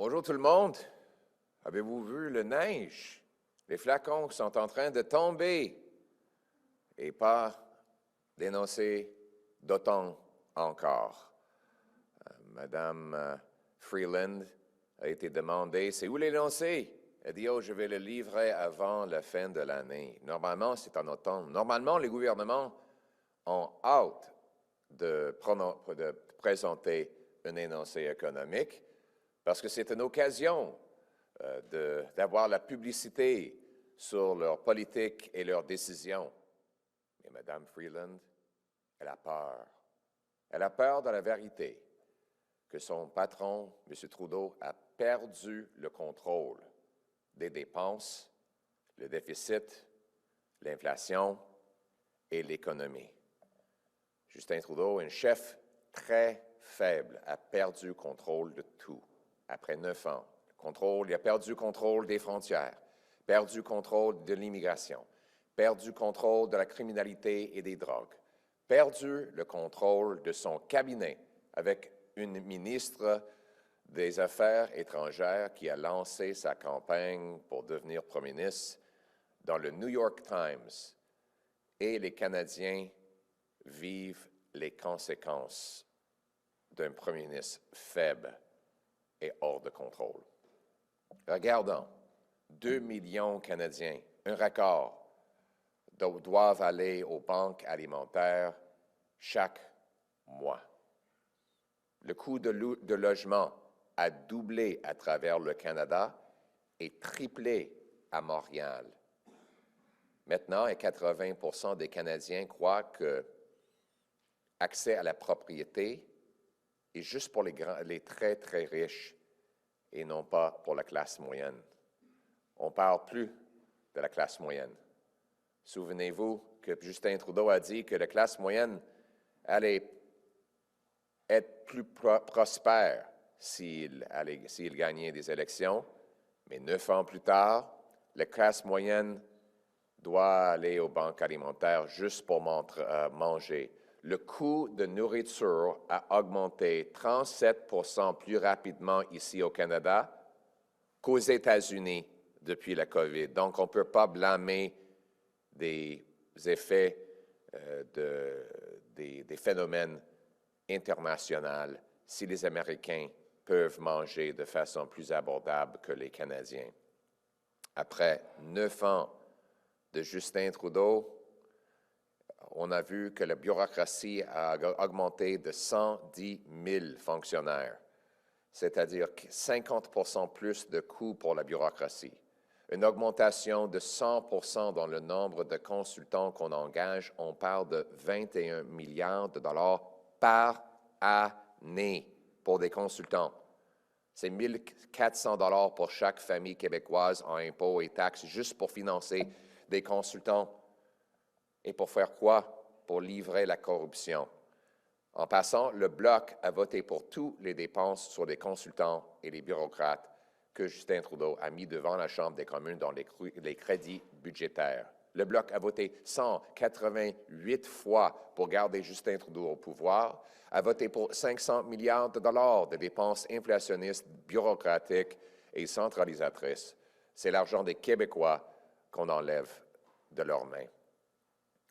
Bonjour tout le monde. Avez-vous vu la neige? Les flacons sont en train de tomber et pas d'énoncer d'automne encore. Madame Freeland a été demandée, c'est où l'énoncé? Elle dit, oh, je vais le livrer avant la fin de l'année. Normalement, c'est en automne. Normalement, les gouvernements ont hâte de présenter un énoncé économique parce que c'est une occasion d'avoir la publicité sur leur politique et leurs décisions. Mais Mme Freeland, elle a peur. Elle a peur de la vérité, que son patron, M. Trudeau, a perdu le contrôle des dépenses, le déficit, l'inflation et l'économie. Justin Trudeau, un chef très faible, a perdu le contrôle de tout après 9 ans. Il a perdu le contrôle des frontières, perdu le contrôle de l'immigration, perdu le contrôle de la criminalité et des drogues, perdu le contrôle de son cabinet avec une ministre des Affaires étrangères qui a lancé sa campagne pour devenir Premier ministre dans le New York Times. Et les Canadiens vivent les conséquences d'un Premier ministre faible et hors de contrôle. Regardons, 2 millions de Canadiens, un record, doivent aller aux banques alimentaires chaque mois. Le coût de logement a doublé à travers le Canada et triplé à Montréal. Maintenant, 80% des Canadiens croient que l'accès à la propriété est juste pour les très, très riches et non pas pour la classe moyenne. On ne parle plus de la classe moyenne. Souvenez-vous que Justin Trudeau a dit que la classe moyenne allait être plus prospère s'il gagnait des élections, mais 9 ans plus tard, la classe moyenne doit aller aux banques alimentaires juste pour manger. Le coût de nourriture a augmenté 37% plus rapidement ici au Canada qu'aux États-Unis depuis la COVID. Donc, on ne peut pas blâmer des effets des phénomènes internationaux si les Américains peuvent manger de façon plus abordable que les Canadiens. Après 9 ans de Justin Trudeau, on a vu que la bureaucratie a augmenté de 110 000 fonctionnaires, c'est-à-dire 50% plus de coûts pour la bureaucratie. Une augmentation de 100% dans le nombre de consultants qu'on engage. On parle de 21 milliards de dollars par année pour des consultants. C'est 1 400 $ pour chaque famille québécoise en impôts et taxes juste pour financer des consultants. Et pour faire quoi? Pour livrer la corruption. En passant, le Bloc a voté pour toutes les dépenses sur les consultants et les bureaucrates que Justin Trudeau a mis devant la Chambre des communes dans les crédits budgétaires. Le Bloc a voté 188 fois pour garder Justin Trudeau au pouvoir, a voté pour 500 milliards de dollars de dépenses inflationnistes, bureaucratiques et centralisatrices. C'est l'argent des Québécois qu'on enlève de leurs mains.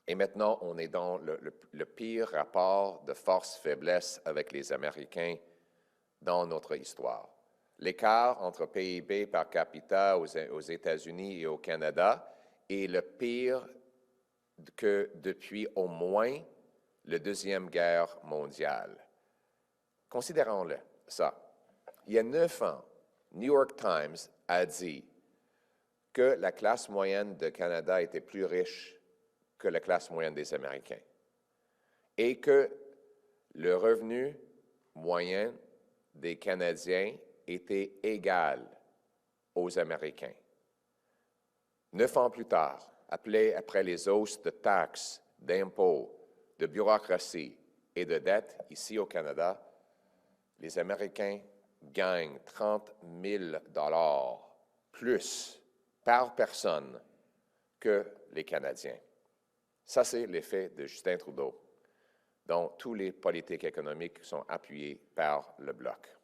Et maintenant, on est dans le pire rapport de force-faiblesse avec les Américains dans notre histoire. L'écart entre PIB par capita aux États-Unis et au Canada est le pire que depuis au moins la Deuxième Guerre mondiale. Considérons-le, ça. Il y a 9 ans, New York Times a dit que la classe moyenne du Canada était plus riche que la classe moyenne des Américains et que le revenu moyen des Canadiens était égal aux Américains. 9 ans plus tard, après les hausses de taxes, d'impôts, de bureaucratie et de dettes ici au Canada, les Américains gagnent 30 000 $ plus par personne que les Canadiens. Ça, c'est l'effet de Justin Trudeau, dont toutes les politiques économiques sont appuyées par le Bloc.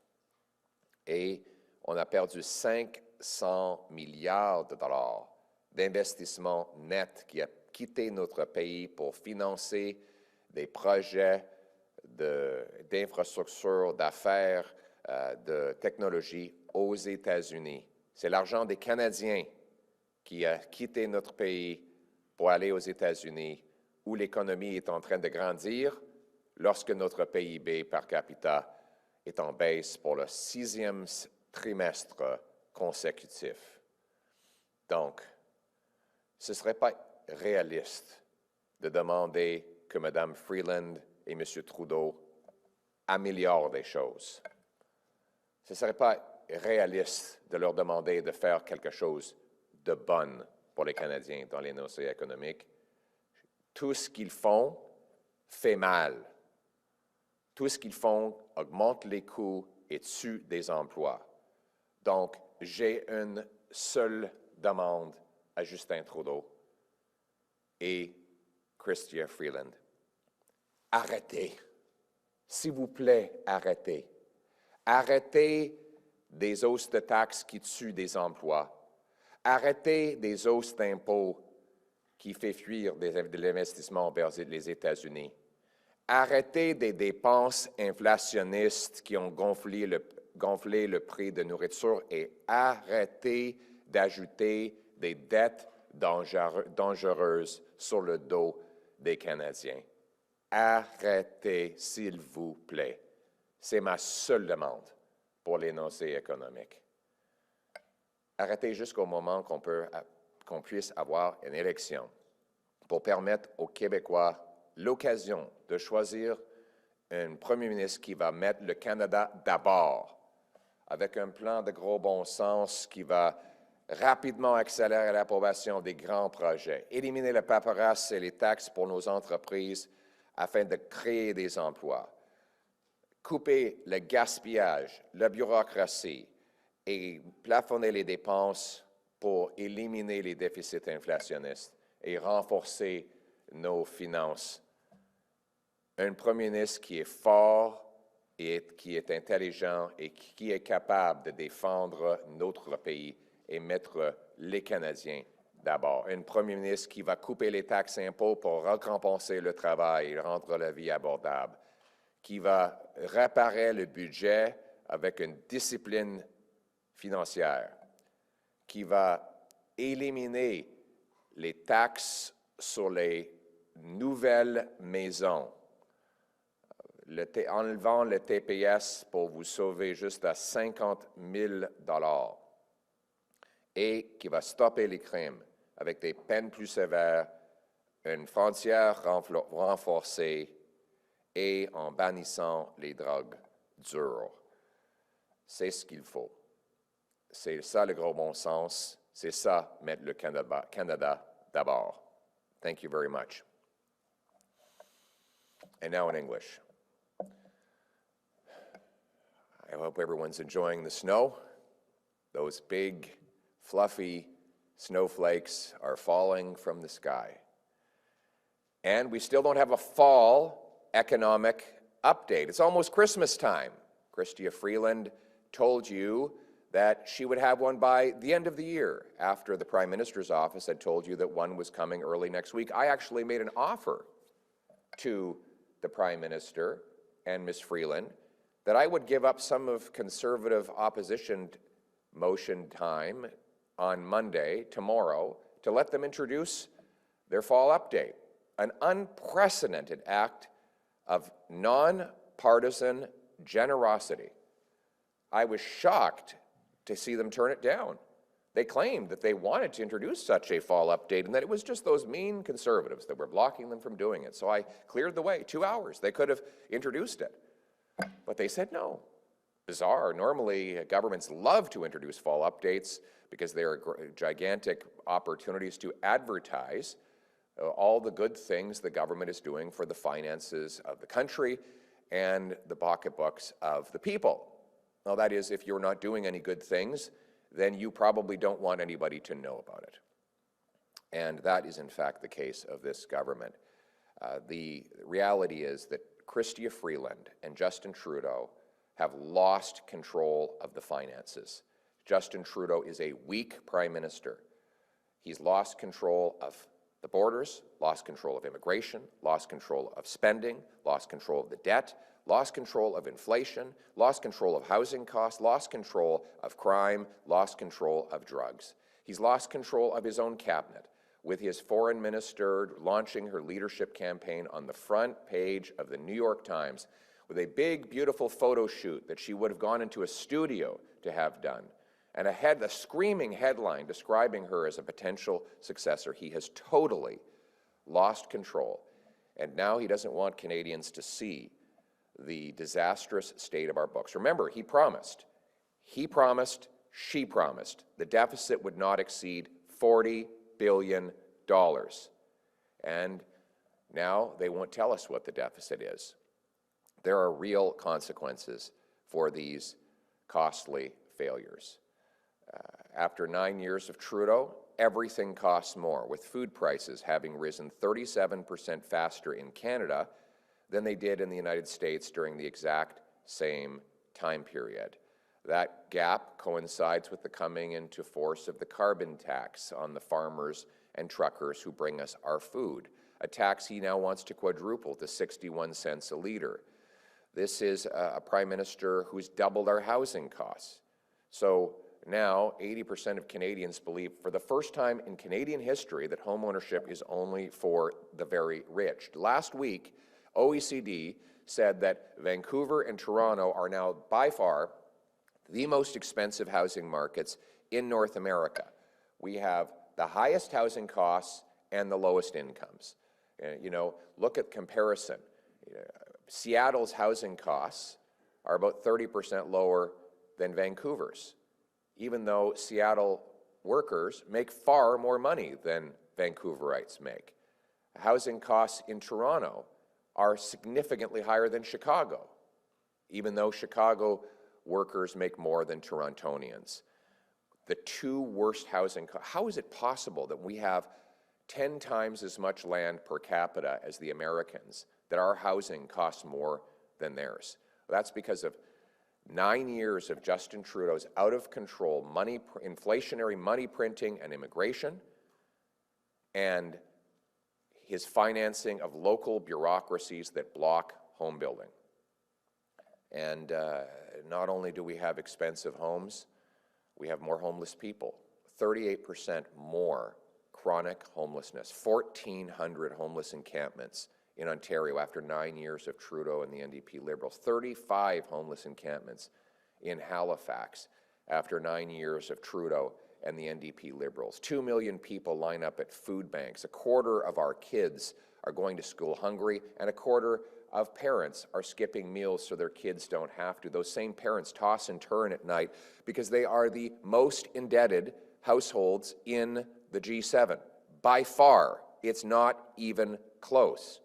Et on a perdu 500 milliards de dollars d'investissement net qui a quitté notre pays pour financer des projets d'infrastructures, d'affaires, de technologie aux États-Unis. C'est l'argent des Canadiens qui a quitté notre pays pour aller aux États-Unis, où l'économie est en train de grandir lorsque notre PIB par capita est en baisse pour le 6e trimestre consécutif. Donc, ce ne serait pas réaliste de demander que Mme Freeland et M. Trudeau améliorent des choses. Ce ne serait pas réaliste de leur demander de faire quelque chose de bon pour les Canadiens dans l'énoncé économique. Tout ce qu'ils font fait mal. Tout ce qu'ils font augmente les coûts et tue des emplois. Donc, j'ai une seule demande à Justin Trudeau et Chrystia Freeland. Arrêtez. S'il vous plaît, arrêtez. Arrêtez des hausses de taxes qui tuent des emplois. Arrêtez des hausses d'impôts qui font fuir de l'investissement vers les États-Unis. Arrêtez des dépenses inflationnistes qui ont gonflé le prix de nourriture et arrêtez d'ajouter des dettes dangereuses sur le dos des Canadiens. Arrêtez, s'il vous plaît. C'est ma seule demande pour l'énoncé économique. Arrêtez jusqu'au moment qu'on puisse avoir une élection pour permettre aux Québécois l'occasion de choisir un premier ministre qui va mettre le Canada d'abord, avec un plan de gros bon sens qui va rapidement accélérer l'approbation des grands projets, éliminer la paperasse et les taxes pour nos entreprises afin de créer des emplois, couper le gaspillage, la bureaucratie et plafonner les dépenses pour éliminer les déficits inflationnistes et renforcer nos finances. Un premier ministre qui est fort et qui est intelligent et qui est capable de défendre notre pays et mettre les Canadiens d'abord. Un premier ministre qui va couper les taxes et impôts pour récompenser le travail et rendre la vie abordable, qui va réparer le budget avec une discipline financière, qui va éliminer les taxes sur les nouvelles maisons, enlevant le TPS pour vous sauver juste à 50 000 $ et qui va stopper les crimes avec des peines plus sévères, une frontière renforcée et en bannissant les drogues dures. C'est ce qu'il faut. C'est ça le gros bon sens. C'est ça, mettre le Canada d'abord. Thank you very much. And now in English. I hope everyone's enjoying the snow. Those big, fluffy snowflakes are falling from the sky. And we still don't have a fall economic update. It's almost Christmas time. Chrystia Freeland told you that she would have one by the end of the year, after the Prime Minister's office had told you that one was coming early next week. I actually made an offer to the Prime Minister and Ms. Freeland that I would give up some of Conservative opposition motion time on Monday, tomorrow, to let them introduce their fall update, an unprecedented act of nonpartisan generosity. I was shocked to see them turn it down. They claimed that they wanted to introduce such a fall update and that it was just those mean Conservatives that were blocking them from doing it. So I cleared the way, 2 hours. They could have introduced it. But they said no. Bizarre. Normally, governments love to introduce fall updates because they are gigantic opportunities to advertise all the good things the government is doing for the finances of the country and the pocketbooks of the people. Well, that is, if you're not doing any good things, then you probably don't want anybody to know about it. And that is, in fact, the case of this government. The reality is that Chrystia Freeland and Justin Trudeau have lost control of the finances. Justin Trudeau is a weak prime minister. He's lost control of the borders, lost control of immigration, lost control of spending, lost control of the debt, lost control of inflation, lost control of housing costs, lost control of crime, lost control of drugs. He's lost control of his own cabinet, with his foreign minister launching her leadership campaign on the front page of the New York Times with a big, beautiful photo shoot that she would have gone into a studio to have done, and a screaming headline describing her as a potential successor. He has totally lost control, and now he doesn't want Canadians to see the disastrous state of our books. Remember, he promised, she promised, the deficit would not exceed $40 billion. And now they won't tell us what the deficit is. There are real consequences for these costly failures. After 9 years of Trudeau, everything costs more, with food prices having risen 37% faster in Canada than they did in the United States during the exact same time period. That gap coincides with the coming into force of the carbon tax on the farmers and truckers who bring us our food, a tax he now wants to quadruple to 61 cents a litre. This is a prime minister who's doubled our housing costs. So now 80% of Canadians believe, for the first time in Canadian history, that homeownership is only for the very rich. Last week, OECD said that Vancouver and Toronto are now by far the most expensive housing markets in North America. We have the highest housing costs and the lowest incomes. You know, look at comparison. Seattle's housing costs are about 30% lower than Vancouver's, even though Seattle workers make far more money than Vancouverites make. Housing costs in Toronto are significantly higher than Chicago, even though Chicago workers make more than Torontonians. The two worst housing costs. How is it possible that we have 10 times as much land per capita as the Americans, that our housing costs more than theirs? Well, that's because of 9 years of Justin Trudeau's out-of-control inflationary money printing and immigration, and his financing of local bureaucracies that block home building. And not only do we have expensive homes, we have more homeless people, 38% more chronic homelessness, 1,400 homeless encampments in Ontario after 9 years of Trudeau and the NDP Liberals, 35 homeless encampments in Halifax after 9 years of Trudeau and the NDP Liberals. 2 million people line up at food banks. A quarter of our kids are going to school hungry, and a quarter of parents are skipping meals so their kids don't have to. Those same parents toss and turn at night because they are the most indebted households in the G7. By far, it's not even close.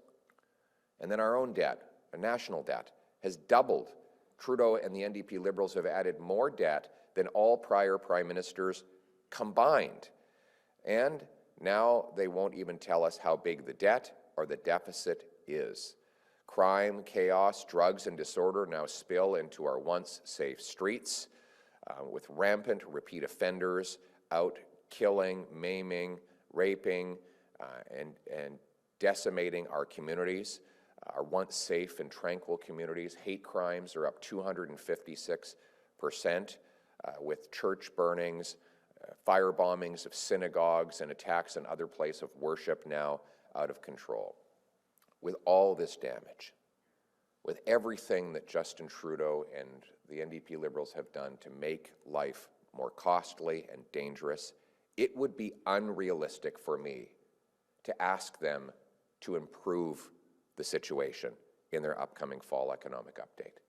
And then our own debt, a national debt, has doubled. Trudeau and the NDP Liberals have added more debt than all prior prime ministers combined. And now they won't even tell us how big the debt or the deficit is. Crime, chaos, drugs, and disorder now spill into our once safe streets, with rampant repeat offenders out killing, maiming, raping, and decimating our communities, our once safe and tranquil communities. Hate crimes are up 256%, with church burnings, fire bombings of synagogues, and attacks on other places of worship now out of control. With all this damage, with everything that Justin Trudeau and the NDP Liberals have done to make life more costly and dangerous, it would be unrealistic for me to ask them to improve the situation in their upcoming fall economic update.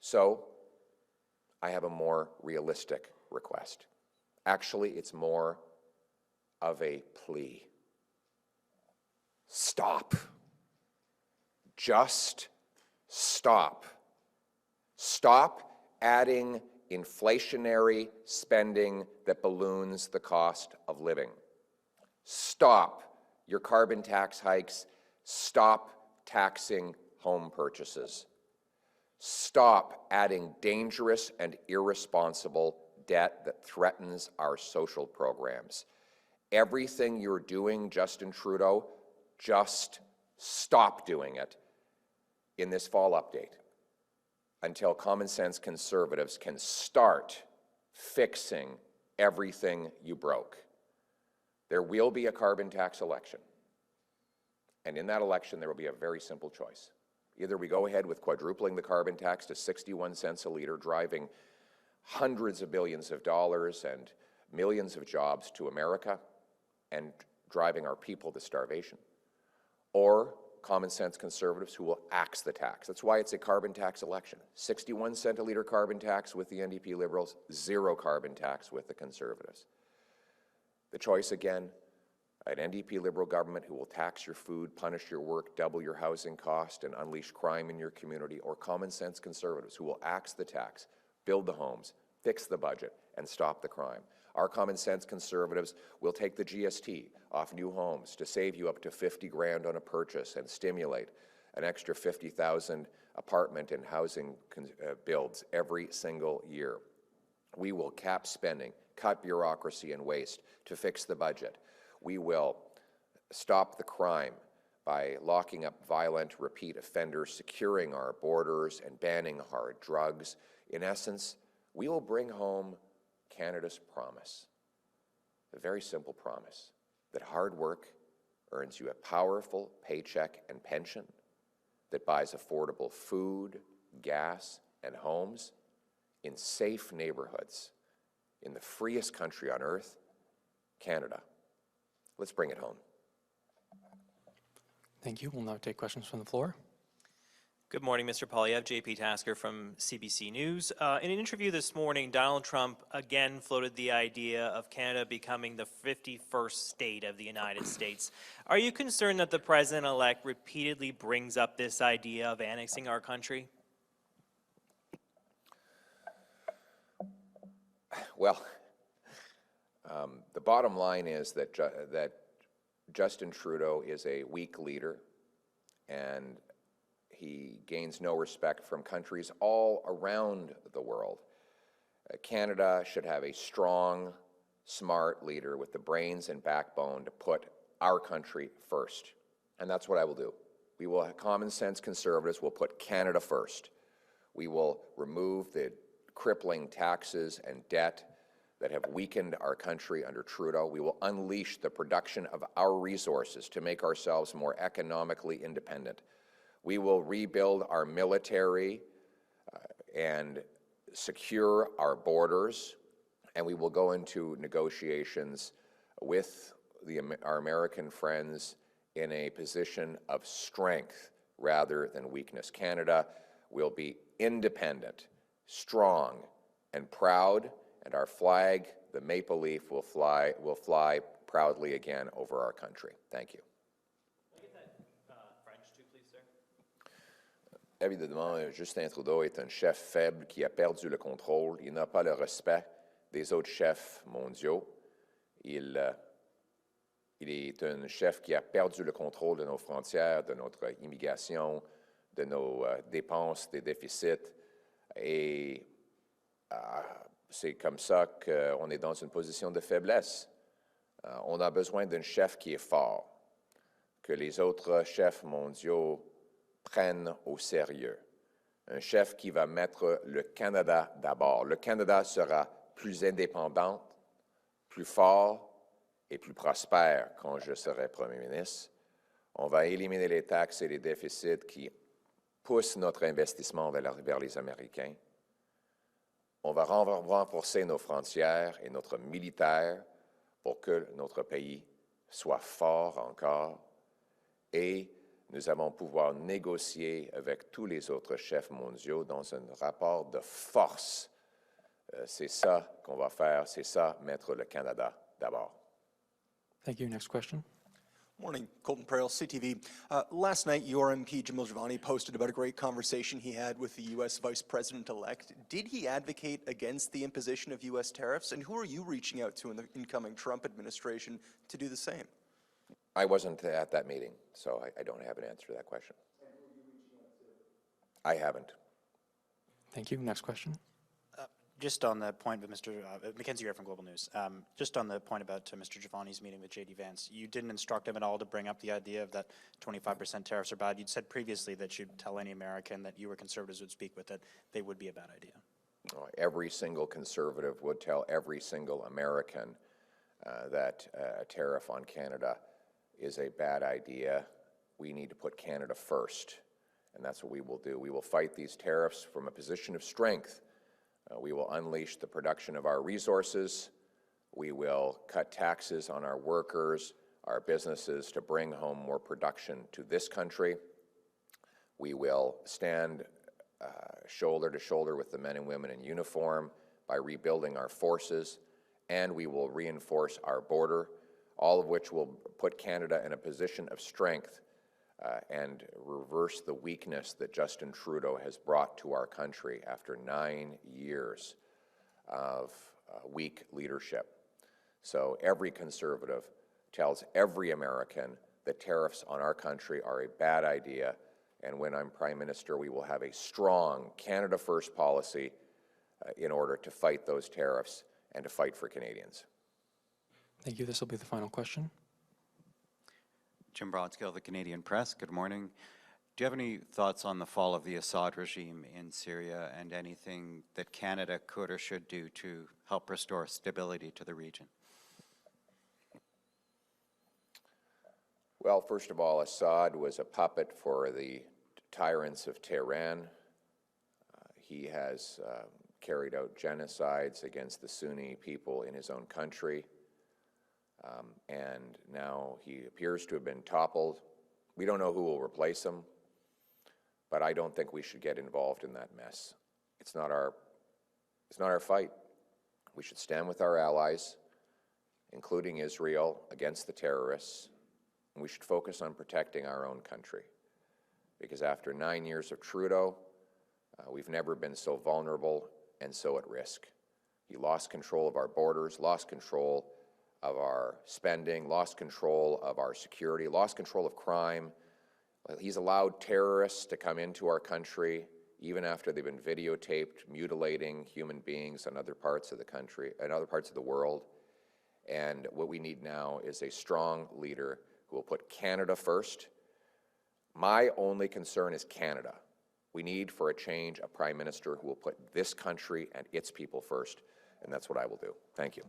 So I have a more realistic request. Actually, it's more of a plea. Stop. Just stop. Stop adding inflationary spending that balloons the cost of living. Stop your carbon tax hikes. Stop taxing home purchases. Stop adding dangerous and irresponsible debt that threatens our social programs. Everything you're doing, Justin Trudeau, just stop doing it in this fall update until common sense conservatives can start fixing everything you broke. There will be a carbon tax election. And in that election, there will be a very simple choice. Either we go ahead with quadrupling the carbon tax to 61 cents a litre, driving hundreds of billions of dollars and millions of jobs to America and driving our people to starvation, or common sense conservatives who will axe the tax. That's why it's a carbon tax election. 61 cent a litre carbon tax with the NDP Liberals, zero carbon tax with the Conservatives. The choice again, an NDP Liberal government who will tax your food, punish your work, double your housing cost, and unleash crime in your community, or common sense Conservatives who will axe the tax, build the homes, fix the budget, and stop the crime. Our common sense Conservatives will take the GST off new homes to save you up to 50 grand on a purchase and stimulate an extra 50,000 apartment and housing builds every single year. We will cap spending, cut bureaucracy and waste to fix the budget. We will stop the crime by locking up violent repeat offenders, securing our borders, and banning hard drugs. In essence, we will bring home Canada's promise, a very simple promise, that hard work earns you a powerful paycheck and pension that buys affordable food, gas, and homes in safe neighborhoods in the freest country on earth, Canada. Let's bring it home. Thank you. We'll now take questions from the floor. Good morning, Mr. Poilievre. JP Tasker from CBC News. In an interview this morning, Donald Trump again floated the idea of Canada becoming the 51st state of the United States. Are you concerned that the President-elect repeatedly brings up this idea of annexing our country? Well, the bottom line is that, that Justin Trudeau is a weak leader, and he gains no respect from countries all around the world. Canada should have a strong, smart leader with the brains and backbone to put our country first. And that's what I will do. We will have common sense Conservatives will put Canada first. We will remove the crippling taxes and debt that have weakened our country under Trudeau. We will unleash the production of our resources to make ourselves more economically independent. We will rebuild our military and secure our borders, and we will go into negotiations with our American friends in a position of strength rather than weakness. Canada will be independent, strong, and proud, and our flag, the maple leaf, will fly proudly again over our country. Thank you. Évidemment, Justin Trudeau est un chef faible qui a perdu le contrôle. Il n'a pas le respect des autres chefs mondiaux. Il est un chef qui a perdu le contrôle de nos frontières, de notre immigration, de nos dépenses, des déficits. Et c'est comme ça qu'on est dans une position de faiblesse. On a besoin d'un chef qui est fort, que les autres chefs mondiaux prennent au sérieux. Un chef qui va mettre le Canada d'abord. Le Canada sera plus indépendant, plus fort et plus prospère quand je serai Premier ministre. On va éliminer les taxes et les déficits qui poussent notre investissement vers les Américains. On va renforcer nos frontières et notre militaire pour que notre pays soit fort encore. Et nous allons pouvoir négocier avec tous les autres chefs mondiaux dans un rapport de force. C'est ça qu'on va faire, c'est ça, mettre le Canada d'abord. Thank you. Next question. Morning, Colton Prale, CTV. Last night, your MP, Jim Giovanni, posted about a great conversation he had with the U.S. Vice President-elect. Did he advocate against the imposition of U.S. tariffs? And who are you reaching out to in the incoming Trump administration to do the same? I wasn't at that meeting, so I don't have an answer to that question. And who are you reaching out to? I haven't. Thank you. Next question. Just on the point with Mr. Mackenzie here from Global News, just on the point about Mr. Giovanni's meeting with J.D. Vance, you didn't instruct him at all to bring up the idea of that 25% tariffs are bad. You'd said previously that you'd tell any American that you or conservatives would speak with that they would be a bad idea. Every single conservative would tell every single American that a tariff on Canada is a bad idea. We need to put Canada first, and that's what we will do. We will fight these tariffs from a position of strength. We will unleash the production of our resources. We will cut taxes on our workers, our businesses, to bring home more production to this country. We will stand shoulder to shoulder with the men and women in uniform by rebuilding our forces, and we will reinforce our border, all of which will put Canada in a position of strength and reverse the weakness that Justin Trudeau has brought to our country after 9 years of weak leadership. So every conservative tells every American that tariffs on our country are a bad idea, and when I'm Prime Minister, we will have a strong Canada First policy in order to fight those tariffs and to fight for Canadians. Thank you. This will be the final question. Jim Broadskill, the Canadian Press. Good morning. Do you have any thoughts on the fall of the Assad regime in Syria and anything that Canada could or should do to help restore stability to the region? Well, first of all, Assad was a puppet for the tyrants of Tehran. He has carried out genocides against the Sunni people in his own country. And now he appears to have been toppled. We don't know who will replace him, but I don't think we should get involved in that mess. It's not our fight. We should stand with our allies, including Israel, against the terrorists, and we should focus on protecting our own country. Because after 9 years of Trudeau, we've never been so vulnerable and so at risk. He lost control of our borders, lost control of our spending, lost control of our security, lost control of crime. He's allowed terrorists to come into our country even after they've been videotaped mutilating human beings in other parts of the country and other parts of the world. And what we need now is a strong leader who will put Canada first. My only concern is Canada. We need, for a change, a Prime Minister who will put this country and its people first, and that's what I will do. Thank you.